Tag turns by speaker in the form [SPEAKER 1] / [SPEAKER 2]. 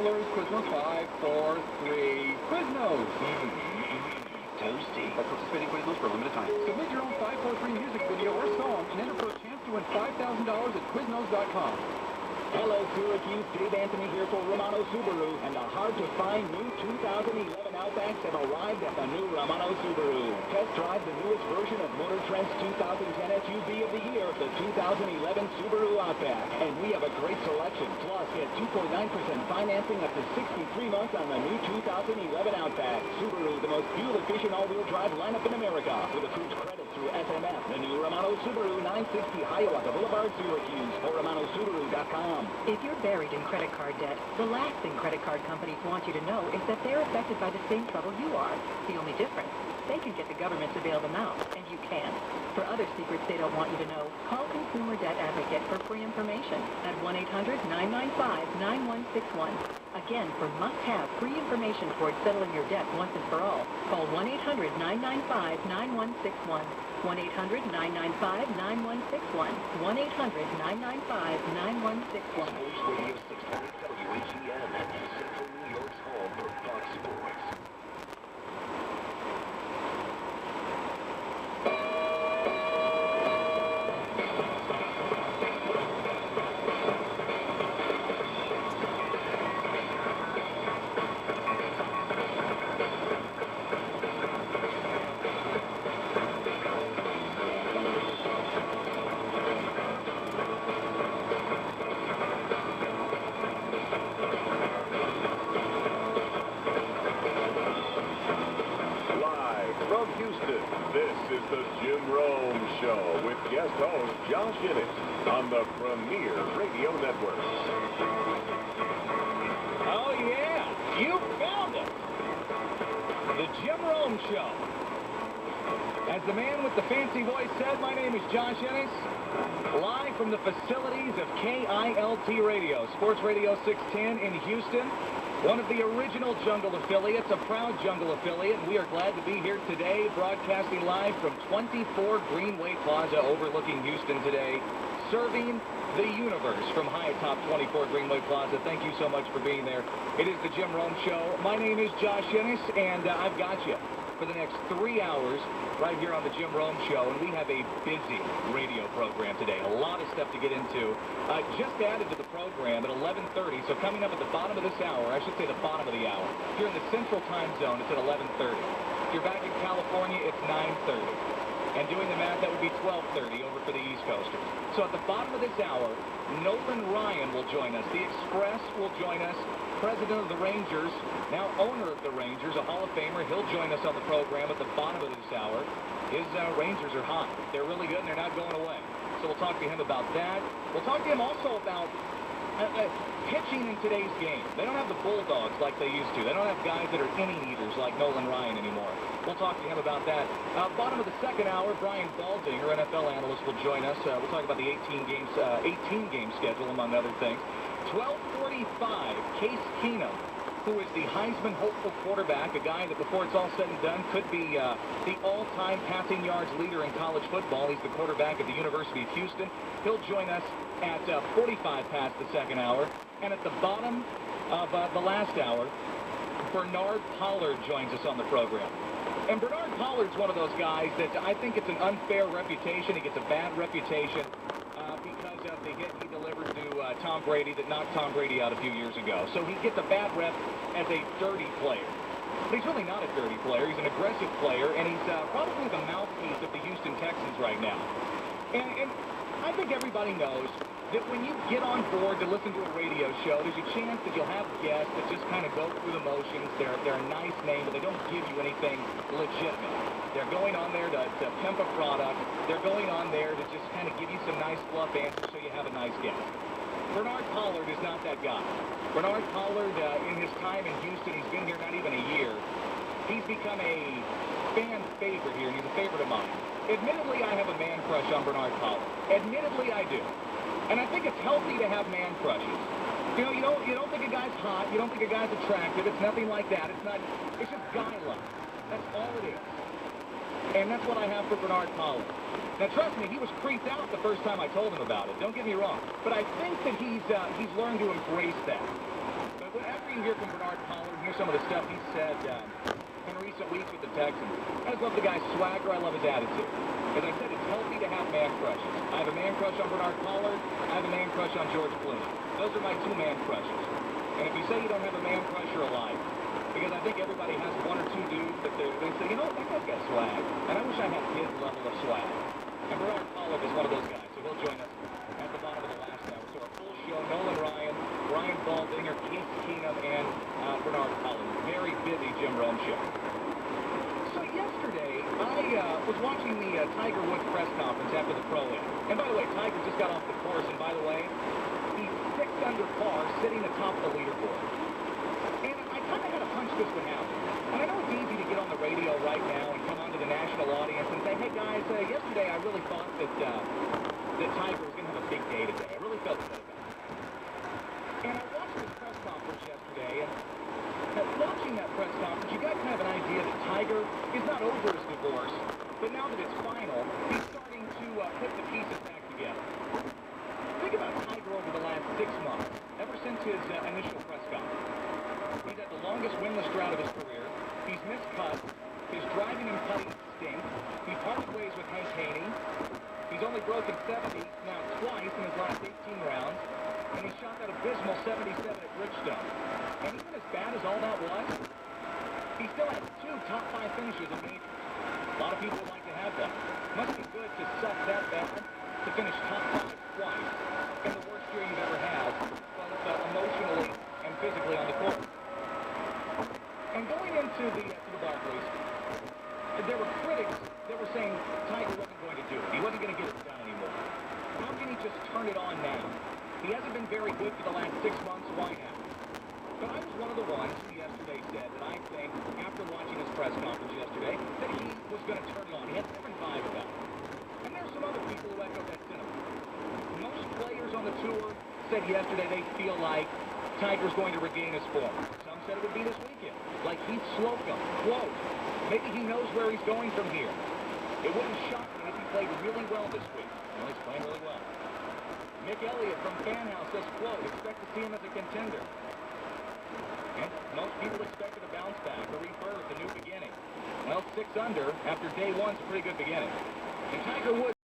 [SPEAKER 1] callers. Quiznos 5, 4, 3. Quiznos.
[SPEAKER 2] Toasty.
[SPEAKER 1] By participating Quiznos for a limited time. Submit your own 543 music video or song and enter for a chance to win $5,000 at Quiznos.com.
[SPEAKER 3] Hello, Syracuse. Dave Anthony here for Romano Subaru, and the hard-to-find new 2011 Outbacks have arrived at the new Romano Subaru. Test drive the newest version of Motor Trend's 2010 SUV of the year, the 2011 Subaru Outback. And we have a great selection. Plus, get 2.9% financing up to 63 months on the new 2011 Outback. Subaru, the most fuel-efficient all-wheel drive lineup in America, with approved credit through SMF. The new Romano Subaru, 960 Hiawatha Boulevard, Syracuse, or RomanoSubaru.com.
[SPEAKER 4] If you're buried in credit card debt, the last thing credit card companies want you to know is that they're affected by the same trouble you are. The only difference, they can get the government to bail them out, and you can't. For other secrets they don't want you to know, call Consumer Debt Advocate for free information at 1-800-995-9161. Again, for must-have free information towards settling your debt once and for all, call 1-800-995-9161. 1-800-995-9161. 1-800-995-9161.
[SPEAKER 2] Radio 620 WHEN, Central New York's home for Fox Sports.
[SPEAKER 5] From Houston, this is the Jim Rome Show with guest host Josh Innes on the Premier Radio Network.
[SPEAKER 6] Oh, yeah, you found it. The Jim Rome Show. As the man with the fancy voice said, my name is Josh Innes, live from the facilities of KILT Radio, Sports Radio 610 in Houston. One of the original Jungle affiliates, a proud Jungle affiliate. We are glad to be here today, broadcasting live from 24 Greenway Plaza overlooking Houston today, serving the universe from high atop 24 Greenway Plaza. Thank you so much for being there. It is the Jim Rome Show. My name is Josh Innes, and I've got you for the next 3 hours right here on the Jim Rome Show, and we have a busy radio program today. A lot of stuff to get into. Just added to the program at 11:30, so coming up at the bottom of this hour, I should say the bottom of the hour. If you're in the Central Time Zone, it's at 11:30. If you're back in California, it's 9:30. And doing the math, that would be 12:30 over for the East Coasters. So at the bottom of this hour, Nolan Ryan will join us. The Express will join us. President of the Rangers, now owner of the Rangers, a Hall of Famer. He'll join us on the program at the bottom of this hour. His Rangers are hot. They're really good, and they're not going away. So we'll talk to him about that. We'll talk to him also about pitching in today's game. They don't have the Bulldogs like they used to. They don't have guys that are inning eaters like Nolan Ryan anymore. We'll talk to him about that. Bottom of the second hour, Brian Baldinger, NFL analyst, will join us. We'll talk about the 18-game schedule, among other things. 12:45, Case Keenum, who is the Heisman hopeful quarterback, a guy that before it's all said and done could be the all-time passing yards leader in college football. He's the quarterback at the University of Houston. He'll join us at 45 past the second hour. And at the bottom of the last hour, Bernard Pollard joins us on the program. And Bernard Pollard's one of those guys that I think it's an unfair reputation. He gets a bad reputation because of the hit he delivered to Tom Brady that knocked Tom Brady out a few years ago. So he gets a bad rep as a dirty player. But he's really not a dirty player. He's an aggressive player, and he's probably the mouthpiece of the Houston Texans right now. And I think everybody knows that when you get on board to listen to a radio show, there's a chance that you'll have guests that just kind of go through the motions. They're a nice name, but they don't give you anything legitimate. They're going on there to pimp a product. They're going on there to just kind of give you some nice fluff answers so you have a nice guest. Bernard Pollard is not that guy. Bernard Pollard, in his time in Houston, he's been here not even a year. He's become a fan favorite here, and he's a favorite of mine. Admittedly, I have a man crush on Bernard Pollard. Admittedly, I do. And I think it's healthy to have man crushes. You know, you don't think a guy's hot. You don't think a guy's attractive. It's nothing like that. It's just guy love. That's all it is. And that's what I have for Bernard Pollard. Now, trust me, he was creeped out the first time I told him about it. Don't get me wrong. But I think that he's learned to embrace that. But after you hear from Bernard Pollard, hear some of the stuff he said in recent weeks with the Texans. I just love the guy's swagger. I love his attitude. As I said, it's healthy to have man crushes. I have a man crush on Bernard Pollard. I have a man crush on George Clooney. Those are my two man crushes. And if you say you don't have a man crush, you're a liar. Because I think everybody has one or two dudes that they say, you know what, that guy's got swag. And I wish I had his level of swag. And Bernard Pollard is one of those guys, so he'll join us at the bottom of the last hour. So our full show, Nolan Ryan, Brian Baldinger, Keith Keenum, and Bernard Pollard. Very busy Jim Rome show. So yesterday, I was watching the Tiger Woods press conference after the Pro-Am. And by the way, Tiger just got off the course, and by the way, he's 6 under par, sitting atop the leaderboard. And I kind of had a hunch this would happen. And I know it's easy to get on the radio right now and come onto the national audience and say, hey guys, yesterday I really thought that Tiger was going to have a big day today. I really felt good about it. And I watched this press conference yesterday, and watching that press conference, you got kind of an idea that Tiger is not over his divorce, but now that it's final, he's starting to put the pieces back together. Think about Tiger over the last 6 months, ever since his initial press conference. He's had the longest winless drought of his career. He's missed cuts. His driving and putting stink. He parted ways with Hank Haney. He's only broken 70 now twice in his last 18 rounds. And he shot that abysmal 77 at Bridgestone. And even as bad as all that was, he still has 2 top 5 finishes in majors. A lot of people would like to have that. Must be good to suck that bad to finish top 5 twice in the worst year you've ever had, both emotionally and physically on the court. And going into the Barclays, there were critics that were saying Tiger wasn't going to do it. He wasn't going to get it done anymore. How can he just turn it on now? He hasn't been very good for the last 6 months. Why now? But I was one of the ones who yesterday said that I think, after watching his press conference yesterday, that he was going to turn it on. He had a different vibe about it. And there's some other people who echo that sentiment. Most players on the tour said yesterday they feel like Tiger's going to regain his form. Some said it would be this weekend. Like Heath Slocum, quote, maybe he knows where he's going from here. It wouldn't shock me if he played really well this week. Well, he's playing really well. Mick Elliott from Fan House says, quote, expect to see him as a contender. And most people expected a bounce back, a rebirth, a new beginning. Well, 6 under after day 1's a pretty good beginning. And Tiger Woods